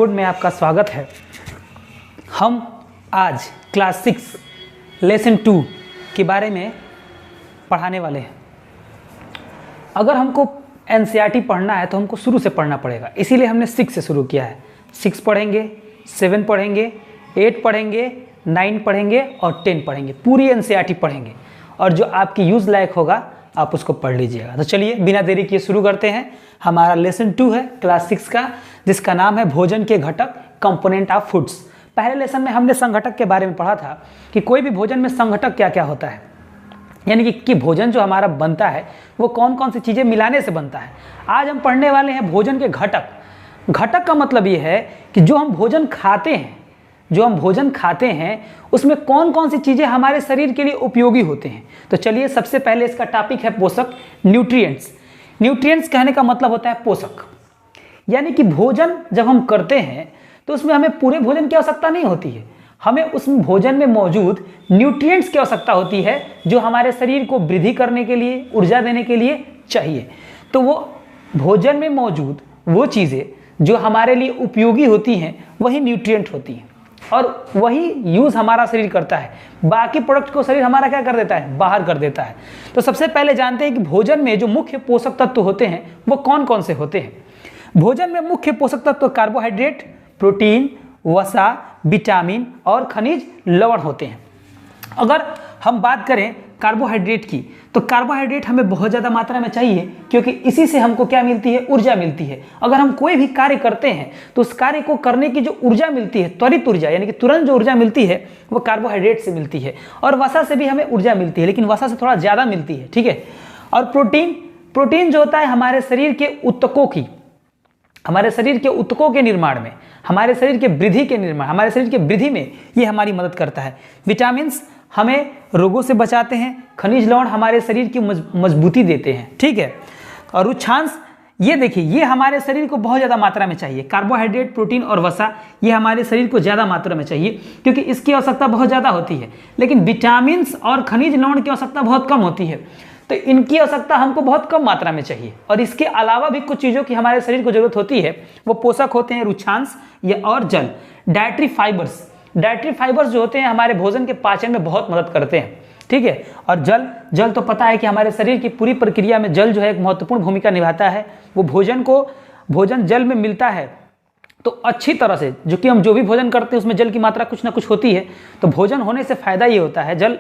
Board में आपका स्वागत है। हम आज क्लास 6 लेसन 2 के बारे में पढ़ाने वाले हैं। अगर हमको एनसीईआरटी पढ़ना है तो हमको शुरू से पढ़ना पड़ेगा, इसीलिए हमने 6 से शुरू किया है। 6 पढ़ेंगे, 7 पढ़ेंगे, 8 पढ़ेंगे, 9 पढ़ेंगे और 10 पढ़ेंगे। पूरी एनसीईआरटी पढ़ेंगे और जो आपकी यूज़ लायक होगा आप उसको पढ़ लीजिएगा। तो चलिए बिना देरी किए शुरू करते हैं। हमारा लेसन 2 है क्लास 6 का, जिसका नाम है भोजन के घटक, कंपोनेंट ऑफ फूड्स। पहले लेसन में हमने संघटक के बारे में पढ़ा था कि कोई भी भोजन में संघटक क्या क्या होता है, यानी कि भोजन जो हमारा बनता है वो कौन कौन सी चीज़ें मिलाने से बनता है। आज हम पढ़ने वाले हैं भोजन के घटक। घटक का मतलब ये है कि जो हम भोजन खाते हैं उसमें कौन कौन सी चीज़ें हमारे शरीर के लिए उपयोगी होते हैं। तो चलिए सबसे पहले इसका टॉपिक है पोषक, न्यूट्रिएंट्स। न्यूट्रिएंट्स कहने का मतलब होता है पोषक, यानी कि भोजन जब हम करते हैं तो उसमें हमें पूरे भोजन की आवश्यकता नहीं होती है, हमें उस भोजन में मौजूद न्यूट्रिएंट्स की आवश्यकता होती है जो हमारे शरीर को वृद्धि करने के लिए, ऊर्जा देने के लिए चाहिए। तो वो भोजन में मौजूद वो चीज़ें जो हमारे लिए उपयोगी होती हैं वही न्यूट्रिएंट होती हैं और वही यूज़ हमारा शरीर करता है। बाकी प्रोडक्ट को शरीर हमारा क्या कर देता है, बाहर कर देता है। तो सबसे पहले जानते हैं कि भोजन में जो मुख्य पोषक तत्व होते हैं वो कौन कौन से होते हैं। भोजन में मुख्य पोषक तत्व कार्बोहाइड्रेट, प्रोटीन, वसा, विटामिन और खनिज लवण होते हैं। अगर हम बात करें कार्बोहाइड्रेट की, तो कार्बोहाइड्रेट हमें बहुत ज़्यादा मात्रा में चाहिए क्योंकि इसी से हमको क्या मिलती है, ऊर्जा मिलती है। अगर हम कोई भी कार्य करते हैं तो उस कार्य को करने की जो ऊर्जा मिलती है, त्वरित ऊर्जा, यानी कि तुरंत जो ऊर्जा मिलती है वो कार्बोहाइड्रेट से मिलती है। और वसा से भी हमें ऊर्जा मिलती है, लेकिन वसा से थोड़ा ज़्यादा मिलती है, ठीक है। और प्रोटीन जो होता है हमारे शरीर के ऊतकों के निर्माण में, हमारे शरीर के वृद्धि के निर्माण, हमारे शरीर के वृद्धि में ये हमारी मदद करता है। विटामिन्स हमें रोगों से बचाते हैं। खनिज लवण हमारे शरीर की मजबूती देते हैं, ठीक है। और उच्छांश, ये देखिए, ये हमारे शरीर को बहुत ज़्यादा मात्रा में चाहिए। कार्बोहाइड्रेट, प्रोटीन और वसा ये हमारे शरीर को ज़्यादा मात्रा में चाहिए क्योंकि इसकी आवश्यकता बहुत ज़्यादा होती है। लेकिन विटामिन्स और खनिज लवण की आवश्यकता बहुत कम होती है, तो इनकी आवश्यकता हमको बहुत कम मात्रा में चाहिए। और इसके अलावा भी कुछ चीज़ों की हमारे शरीर को जरूरत होती है, वो पोषक होते हैं रुक्षांश या और जल। डाइटरी फाइबर्स जो होते हैं हमारे भोजन के पाचन में बहुत मदद करते हैं, ठीक है। और जल तो पता है कि हमारे शरीर की पूरी प्रक्रिया में जल जो है एक महत्वपूर्ण भूमिका निभाता है। वो भोजन जल में मिलता है तो अच्छी तरह से, जो कि हम जो भी भोजन करते हैं उसमें जल की मात्रा कुछ ना कुछ होती है। तो भोजन होने से फायदा ये होता है, जल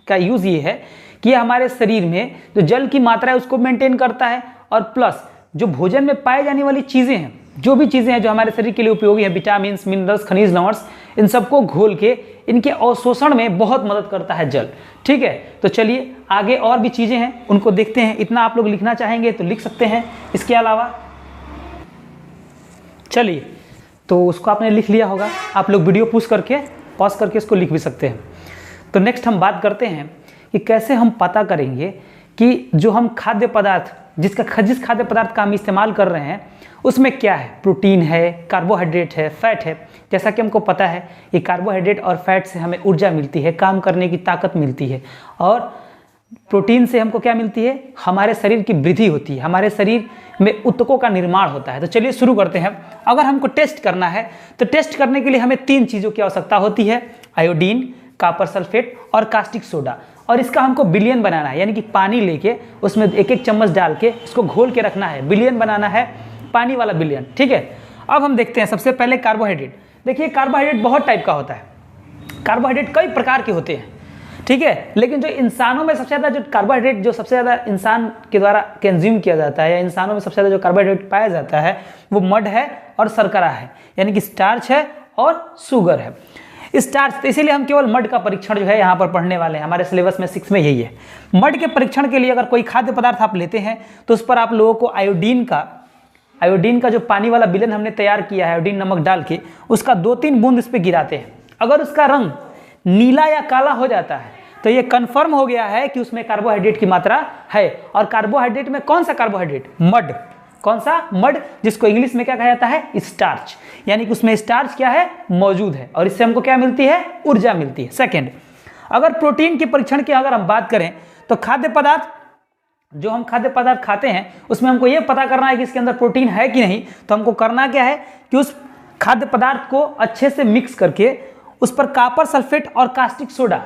का यूज़ ये है कि हमारे शरीर में जो जल की मात्रा है उसको मेंटेन करता है। और प्लस जो भोजन में पाए जाने वाली चीज़ें हैं, जो भी चीज़ें हैं जो हमारे शरीर के लिए उपयोगी है, विटामिन्स, मिनरल्स, खनिज लवण, इन सबको घोल के इनके अवशोषण में बहुत मदद करता है जल, ठीक है। तो चलिए आगे और भी चीज़ें हैं उनको देखते हैं। इतना आप लोग लिखना चाहेंगे तो लिख सकते हैं। इसके अलावा चलिए, तो उसको आपने लिख लिया होगा, आप लोग वीडियो पॉज करके इसको लिख भी सकते हैं। तो नेक्स्ट हम बात करते हैं कि कैसे हम पता करेंगे कि जो हम खाद्य पदार्थ जिस खाद्य पदार्थ का हम इस्तेमाल कर रहे हैं उसमें क्या है, प्रोटीन है, कार्बोहाइड्रेट है, फैट है। जैसा कि हमको पता है कि कार्बोहाइड्रेट और फैट से हमें ऊर्जा मिलती है, काम करने की ताकत मिलती है। और प्रोटीन से हमको क्या मिलती है, हमारे शरीर की वृद्धि होती है, हमारे शरीर में ऊतकों का निर्माण होता है। तो चलिए शुरू करते हैं। अगर हमको टेस्ट करना है तो टेस्ट करने के लिए हमें 3 चीज़ों की आवश्यकता होती है, आयोडीन, कॉपर सल्फेट और कास्टिक सोडा। और इसका हमको विलयन बनाना है, यानी कि पानी लेके उसमें एक एक चम्मच डाल के इसको घोल के रखना है। विलयन बनाना है, पानी वाला विलयन, ठीक है। अब हम देखते हैं सबसे पहले कार्बोहाइड्रेट। देखिए कार्बोहाइड्रेट बहुत टाइप का होता है, कार्बोहाइड्रेट कई प्रकार के होते हैं, ठीक है। लेकिन जो इंसानों में सबसे ज़्यादा जो कार्बोहाइड्रेट जो सबसे ज़्यादा इंसान के द्वारा कंज्यूम किया जाता है, या इंसानों में सबसे ज़्यादा जो कार्बोहाइड्रेट पाया जाता है वो मड है और शर्करा है, यानी कि स्टार्च है और शुगर है। स्टार्च, तो इसीलिए हम केवल मड का परीक्षण जो है यहाँ पर पढ़ने वाले हैं। हमारे सिलेबस में 6 में यही है। मड के परीक्षण के लिए अगर कोई खाद्य पदार्थ आप लेते हैं तो उस पर आप लोगों को आयोडीन का जो पानी वाला विलयन हमने तैयार किया है, आयोडीन नमक डाल के, उसका 2-3 बूंद इस पर गिराते हैं। अगर उसका रंग नीला या काला हो जाता है तो ये कंफर्म हो गया है कि उसमें कार्बोहाइड्रेट की मात्रा है। और कार्बोहाइड्रेट में कौन सा कार्बोहाइड्रेट, मड, कौन सा, मड, जिसको इंग्लिश में क्या कहा जाता है, स्टार्च, यानी कि उसमें स्टार्च क्या है, मौजूद है। और इससे हमको क्या मिलती है, ऊर्जा मिलती है। सेकेंड, अगर प्रोटीन के परीक्षण की अगर हम बात करें तो जो हम खाद्य पदार्थ खाते हैं उसमें हमको ये पता करना है कि इसके अंदर प्रोटीन है कि नहीं। तो हमको करना क्या है कि उस खाद्य पदार्थ को अच्छे से मिक्स करके उस पर कॉपर सल्फेट और कास्टिक सोडा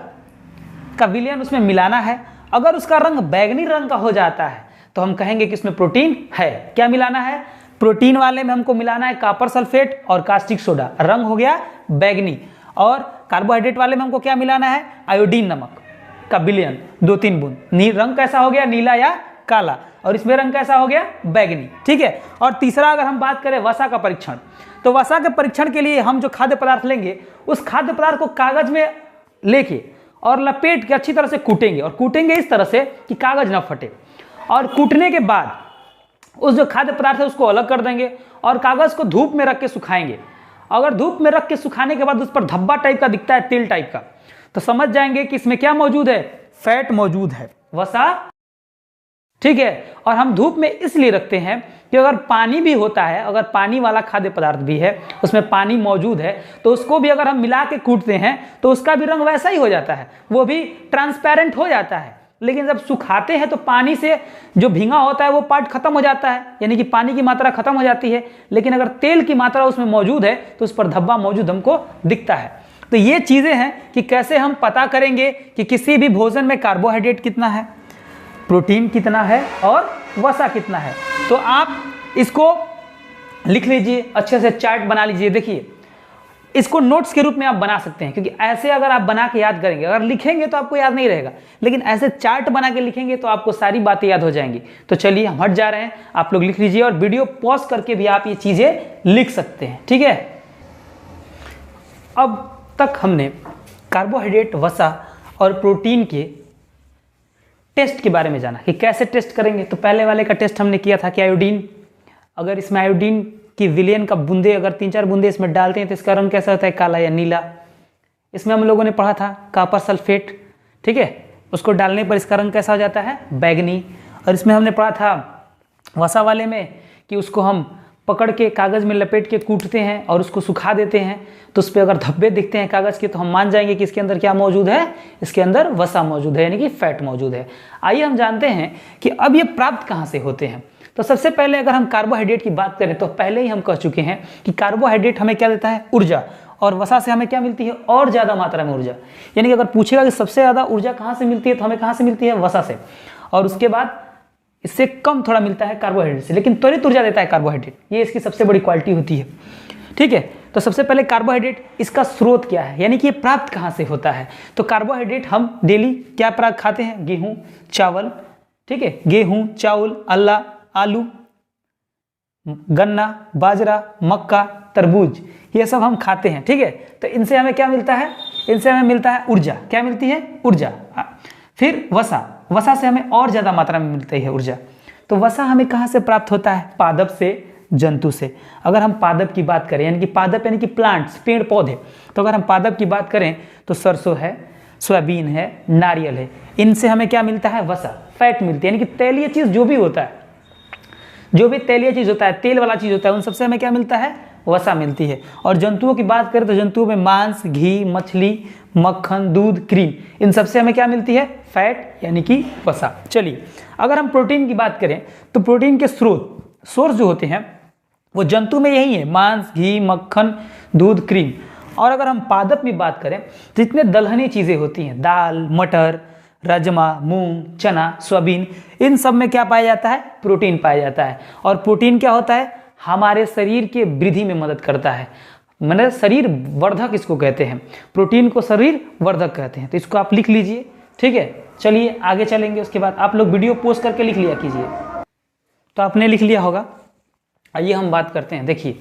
का विलयन उसमें मिलाना है। अगर उसका रंग बैंगनी रंग का हो जाता है तो हम कहेंगे कि इसमें प्रोटीन है। क्या मिलाना है? प्रोटीन वाले में हमको मिलाना है कॉपर सल्फेट और कास्टिक सोडा, रंग हो गया बैंगनी। और कार्बोहाइड्रेट वाले में हमको क्या मिलाना है? आयोडीन नमक का विलयन 2-3 बूंद। रंग कैसा हो गया? नीला या काला। और इसमें रंग कैसा हो गया? बैगनी। ठीक है। और तीसरा अगर हम बात करें वसा का परीक्षण, तो वसा के परीक्षण के लिए हम जो खाद्य पदार्थ लेंगे उस खाद्य पदार्थ को कागज में लेके और लपेट के अच्छी तरह से कूटेंगे, और कूटेंगे इस तरह से कि कागज ना फटे। और कूटने के बाद उस जो खाद्य पदार्थ है उसको अलग कर देंगे और कागज को धूप में रख के सुखाएंगे। अगर धूप में रख के सुखाने के बाद उस पर धब्बा टाइप का दिखता है, तेल टाइप का, तो समझ जाएंगे कि इसमें क्या मौजूद है? फैट मौजूद है, वसा। ठीक है। और हम धूप में इसलिए रखते हैं कि अगर पानी भी होता है, अगर पानी वाला खाद्य पदार्थ भी है, उसमें पानी मौजूद है, तो उसको भी अगर हम मिला के कूटते हैं तो उसका भी रंग वैसा ही हो जाता है, वो भी ट्रांसपेरेंट हो जाता है। लेकिन जब सुखाते हैं तो पानी से जो भींगा होता है वो पार्ट खत्म हो जाता है, यानी कि पानी की मात्रा खत्म हो जाती है। लेकिन अगर तेल की मात्रा उसमें मौजूद है तो उस पर धब्बा मौजूद हमको दिखता है। तो ये चीज़ें हैं कि कैसे हम पता करेंगे कि किसी भी भोजन में कार्बोहाइड्रेट कितना है, प्रोटीन कितना है और वसा कितना है। तो आप इसको लिख लीजिए, अच्छे से चार्ट बना लीजिए। देखिए, इसको नोट्स के रूप में आप बना सकते हैं, क्योंकि ऐसे अगर आप बना के याद करेंगे, अगर लिखेंगे तो आपको याद नहीं रहेगा, लेकिन ऐसे चार्ट बना के लिखेंगे तो आपको सारी बातें याद हो जाएंगी। तो चलिए हम हट जा रहे हैं, आप लोग लिख लीजिए और वीडियो पॉज करके भी आप ये चीज़ें लिख सकते हैं। ठीक है। अब तक हमने कार्बोहाइड्रेट, वसा और प्रोटीन के टेस्ट के बारे में जाना कि कैसे टेस्ट करेंगे। तो पहले वाले का टेस्ट हमने किया था कि आयोडीन, अगर इसमें आयोडीन की विलयन का बूंदे अगर 3-4 बूंदे इसमें डालते हैं तो इसका रंग कैसा होता है? काला या नीला। इसमें हम लोगों ने पढ़ा था कॉपर सल्फेट, ठीक है, उसको डालने पर इसका रंग कैसा हो जाता है? बैगनी। और इसमें हमने पढ़ा था वसा वाले में कि उसको हम पकड़ के कागज़ में लपेट के कूटते हैं और उसको सुखा देते हैं, तो उस पर अगर धब्बे दिखते हैं कागज़ के तो हम मान जाएंगे कि इसके अंदर क्या मौजूद है? इसके अंदर वसा मौजूद है, यानी कि फैट मौजूद है। आइए हम जानते हैं कि अब ये प्राप्त कहाँ से होते हैं। तो सबसे पहले अगर हम कार्बोहाइड्रेट की बात करें तो पहले ही हम कह चुके हैं कि कार्बोहाइड्रेट हमें क्या देता है? ऊर्जा। और वसा से हमें क्या मिलती है? और ज़्यादा मात्रा में ऊर्जा। यानी कि अगर पूछेगा कि सबसे ज़्यादा ऊर्जा कहाँ से मिलती है तो हमें कहाँ से मिलती है? वसा से। और उसके बाद इससे कम थोड़ा मिलता है कार्बोहाइड्रेट से, लेकिन त्वरित ऊर्जा देता है कार्बोहाइड्रेट, ये इसकी सबसे बड़ी क्वालिटी होती है। ठीक है। तो सबसे पहले कार्बोहाइड्रेट, इसका स्रोत क्या है, यानी कि ये प्राप्त कहाँ से होता है। तो कार्बोहाइड्रेट हम डेली क्या प्राप्त खाते हैं? गेहूँ, चावल, ठीक है, गेहूँ, चावल, आलू, गन्ना, बाजरा, मक्का, तरबूज, ये सब हम खाते हैं। ठीक है। तो इनसे हमें क्या मिलता है? इनसे हमें मिलता है ऊर्जा। क्या मिलती है? ऊर्जा। फिर वसा, वसा से हमें और ज़्यादा मात्रा में मिलती है ऊर्जा। तो वसा हमें कहाँ से प्राप्त होता है? पादप से, जंतु से। अगर हम पादप की बात करें, यानी कि पादप यानी कि प्लांट्स, पेड़ पौधे, तो अगर हम पादप की बात करें तो सरसों है, सोयाबीन है, नारियल है, इनसे हमें क्या मिलता है? वसा, फैट मिलती है, यानी कि तेलीय चीज़ जो भी होता है, जो भी तेलीय चीज़ होता है, तेल वाला चीज़ होता है, उन सबसे हमें क्या मिलता है? वसा मिलती है। और जंतुओं की बात करें तो जंतुओं में मांस, घी, मछली, मक्खन, दूध, क्रीम, इन सबसे हमें क्या मिलती है? फैट, यानी कि वसा। चलिए अगर हम प्रोटीन की बात करें तो प्रोटीन के सोर्स जो होते हैं वो जंतु में यही है, मांस, घी, मक्खन, दूध, क्रीम। और अगर हम पादप में बात करें तो जितने दलहनी चीज़ें होती हैं, दाल, मटर, राजमा, मूंग, चना, सोयाबीन, इन सब में क्या पाया जाता है? प्रोटीन पाया जाता है। और प्रोटीन क्या होता है? हमारे शरीर के वृद्धि में मदद करता है, मतलब शरीर वर्धक इसको कहते हैं, प्रोटीन को शरीर वर्धक कहते हैं। तो इसको आप लिख लीजिए। ठीक है। चलिए आगे चलेंगे। उसके बाद आप लोग वीडियो पोस्ट करके लिख लिया कीजिए। तो आपने लिख लिया होगा। आइए हम बात करते हैं। देखिए,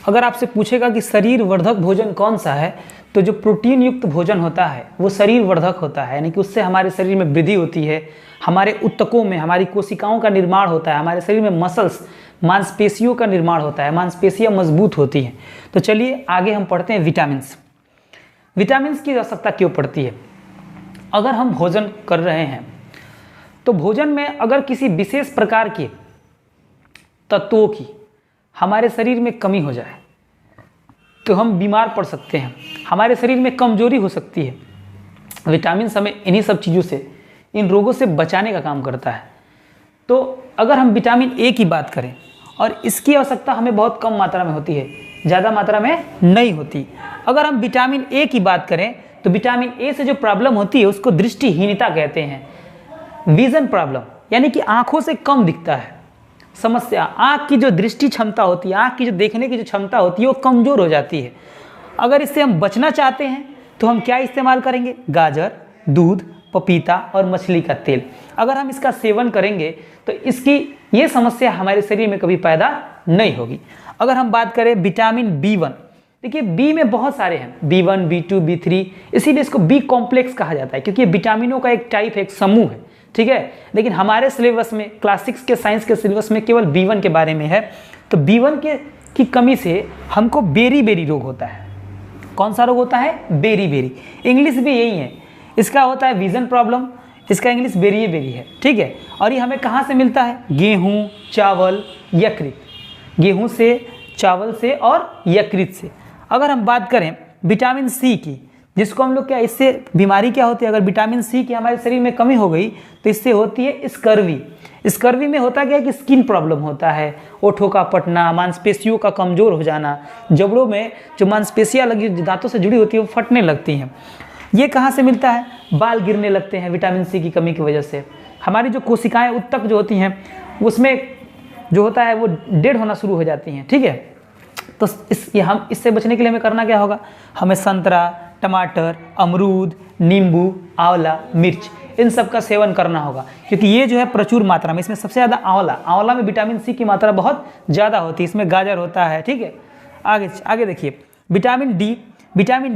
अगर आपसे पूछेगा कि शरीर वर्धक भोजन कौन सा है, तो जो प्रोटीन युक्त भोजन होता है वो शरीर वर्धक होता है, यानी कि उससे हमारे शरीर में वृद्धि होती है, हमारे ऊतकों में, हमारी कोशिकाओं का निर्माण होता है, हमारे शरीर में मसल्स, मांसपेशियों का निर्माण होता है, मांसपेशियां मजबूत होती हैं। तो चलिए आगे हम पढ़ते हैं विटामिन्स। विटामिन्स की आवश्यकता क्यों पड़ती है? अगर हम भोजन कर रहे हैं तो भोजन में अगर किसी विशेष प्रकार के तत्वों की हमारे शरीर में कमी हो जाए तो हम बीमार पड़ सकते हैं, हमारे शरीर में कमजोरी हो सकती है। विटामिन हमें इन्हीं सब चीज़ों से, इन रोगों से बचाने का काम करता है। तो अगर हम विटामिन ए की बात करें और इसकी आवश्यकता हमें बहुत कम मात्रा में होती है, ज़्यादा मात्रा में नहीं होती। अगर हम विटामिन ए की बात करें तो विटामिन ए से जो प्रॉब्लम होती है उसको दृष्टिहीनता कहते हैं, विजन प्रॉब्लम, यानी कि आंखों से कम दिखता है। समस्या, आंख की जो दृष्टि क्षमता होती है, आंख की जो देखने की जो क्षमता होती है वो कमज़ोर हो जाती है। अगर इससे हम बचना चाहते हैं तो हम क्या इस्तेमाल करेंगे? गाजर, दूध, पपीता और मछली का तेल। अगर हम इसका सेवन करेंगे तो इसकी ये समस्या हमारे शरीर में कभी पैदा नहीं होगी। अगर हम बात करें विटामिन B1, देखिए बी में बहुत सारे हैं, B1, B2, B3, इसीलिए इसको बी कॉम्प्लेक्स कहा जाता है क्योंकि ये विटामिनों का एक टाइप है, एक समूह है, ठीक है। लेकिन हमारे सिलेबस में, क्लास 6 के साइंस के सिलेबस में केवल B1 के बारे में है। तो B1 की कमी से हमको बेरी बेरी रोग होता है। कौन सा रोग होता है? Berry berry. इंग्लिश भी यही है, इसका होता है विजन प्रॉब्लम, इसका इंग्लिश बेरी बेरी है, ठीक है। और ये हमें कहाँ से मिलता है? गेहूँ, चावल, यकृत, गेहूँ से, चावल से और यकृत से। अगर हम बात करें विटामिन सी की, जिसको हम लोग क्या, इससे बीमारी क्या होती है? अगर विटामिन सी की हमारे शरीर में कमी हो गई तो इससे होती है स्कर्वी। स्कर्वी में होता क्या है कि स्किन प्रॉब्लम होता है, ओठों का फटना, मांसपेशियों का कमज़ोर हो जाना, जबड़ों में जो मांसपेशियाँ लगी दांतों से जुड़ी होती है वो फटने लगती हैं। ये कहाँ से मिलता है? बाल गिरने लगते हैं विटामिन सी की कमी की वजह से। हमारी जो कोशिकाएँ उत्तक जो होती हैं उसमें जो होता है वो डेड होना शुरू हो जाती हैं, ठीक है। तो हम इससे बचने के लिए हमें करना क्या होगा? हमें संतरा, टमाटर, अमरूद, नींबू, आंवला, मिर्च, इन सब का सेवन करना होगा क्योंकि ये जो है प्रचुर मात्रा में, इसमें सबसे ज़्यादा आंवला में विटामिन सी की मात्रा बहुत ज़्यादा होती है, इसमें गाजर होता है, ठीक है। आगे देखिए विटामिन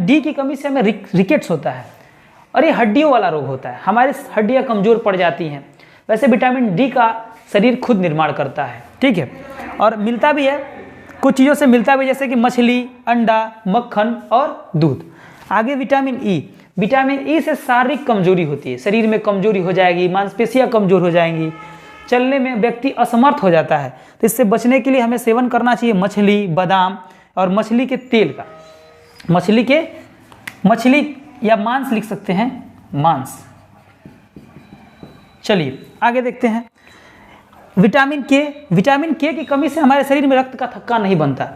डी की कमी से हमें रिकेट्स होता है और ये हड्डियों वाला रोग होता है, हमारी हड्डियाँ कमज़ोर पड़ जाती हैं। वैसे विटामिन डी का शरीर खुद निर्माण करता है, ठीक है, और मिलता भी है, कुछ चीज़ों से मिलता भी, जैसे कि मछली, अंडा, मक्खन और दूध। आगे विटामिन ई से शारीरिक कमजोरी होती है, शरीर में कमजोरी हो जाएगी, मांसपेशियां कमजोर हो जाएंगी, चलने में व्यक्ति असमर्थ हो जाता है। तो इससे बचने के लिए हमें सेवन करना चाहिए मछली, बादाम और मछली के तेल का। मछली या मांस लिख सकते हैं, मांस। चलिए आगे देखते हैं। विटामिन के की कमी से हमारे शरीर में रक्त का थक्का नहीं बनता।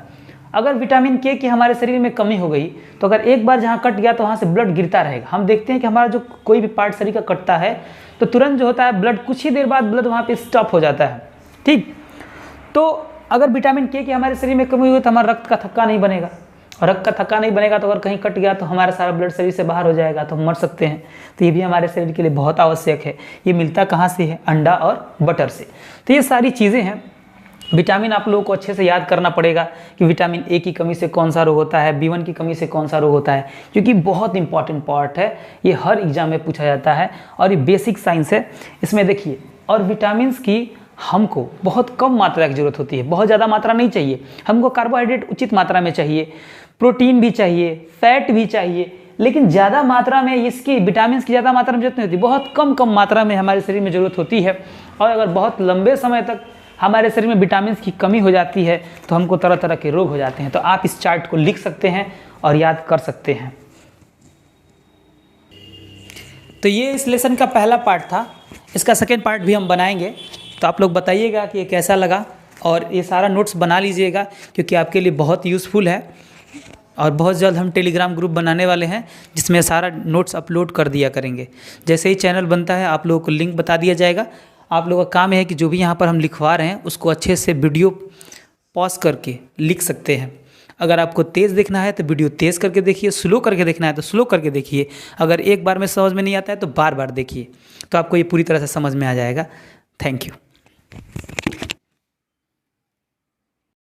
अगर विटामिन के की हमारे शरीर में कमी हो गई तो अगर एक बार जहाँ कट गया तो वहाँ से ब्लड गिरता रहेगा। हम देखते हैं कि हमारा जो कोई भी पार्ट शरीर का कटता है तो तुरंत जो होता है ब्लड, कुछ ही देर बाद ब्लड वहाँ पे स्टॉप हो जाता है, ठीक। तो अगर विटामिन के की हमारे शरीर में कमी हुई तो हमारा रक्त का थक्का नहीं बनेगा, और रक्त का थक्का नहीं बनेगा तो अगर कहीं कट गया तो हमारा सारा ब्लड शरीर से बाहर हो जाएगा, तो हम मर सकते हैं। तो ये भी हमारे शरीर के लिए बहुत आवश्यक है। ये मिलता कहाँ से है? अंडा और बटर से। तो ये सारी चीज़ें हैं। विटामिन आप लोगों को अच्छे से याद करना पड़ेगा कि विटामिन ए की कमी से कौन सा रोग होता है, B1 की कमी से कौन सा रोग होता है, क्योंकि बहुत इंपॉर्टेंट पार्ट है, ये हर एग्जाम में पूछा जाता है और ये बेसिक साइंस है। इसमें देखिए, और विटामिन की हमको बहुत कम मात्रा की जरूरत होती है, बहुत ज़्यादा मात्रा नहीं चाहिए हमको। कार्बोहाइड्रेट उचित मात्रा में चाहिए, प्रोटीन भी चाहिए, फैट भी चाहिए, लेकिन ज़्यादा मात्रा में इसकी विटामिन की ज़्यादा मात्रा में जरूरत नहीं होती, बहुत कम मात्रा में हमारे शरीर में ज़रूरत होती है। और अगर बहुत लंबे समय तक हमारे शरीर में विटामिन की कमी हो जाती है तो हमको तरह तरह के रोग हो जाते हैं। तो आप इस चार्ट को लिख सकते हैं और याद कर सकते हैं। तो ये इस लेसन का पहला पार्ट था, इसका सेकेंड पार्ट भी हम बनाएंगे। तो आप लोग बताइएगा कि ये कैसा लगा, और ये सारा नोट्स बना लीजिएगा क्योंकि आपके लिए बहुत यूज़फुल है। और बहुत जल्द हम टेलीग्राम ग्रुप बनाने वाले हैं जिसमें सारा नोट्स अपलोड कर दिया करेंगे। जैसे ही चैनल बनता है आप लोगों को लिंक बता दिया जाएगा। आप लोगों का काम है कि जो भी यहाँ पर हम लिखवा रहे हैं उसको अच्छे से वीडियो पॉज करके लिख सकते हैं। अगर आपको तेज़ देखना है तो वीडियो तेज़ करके देखिए, स्लो करके देखना है तो स्लो करके देखिए। अगर एक बार में समझ में नहीं आता है तो बार बार देखिए, तो आपको ये पूरी तरह से समझ में आ जाएगा। Thank you.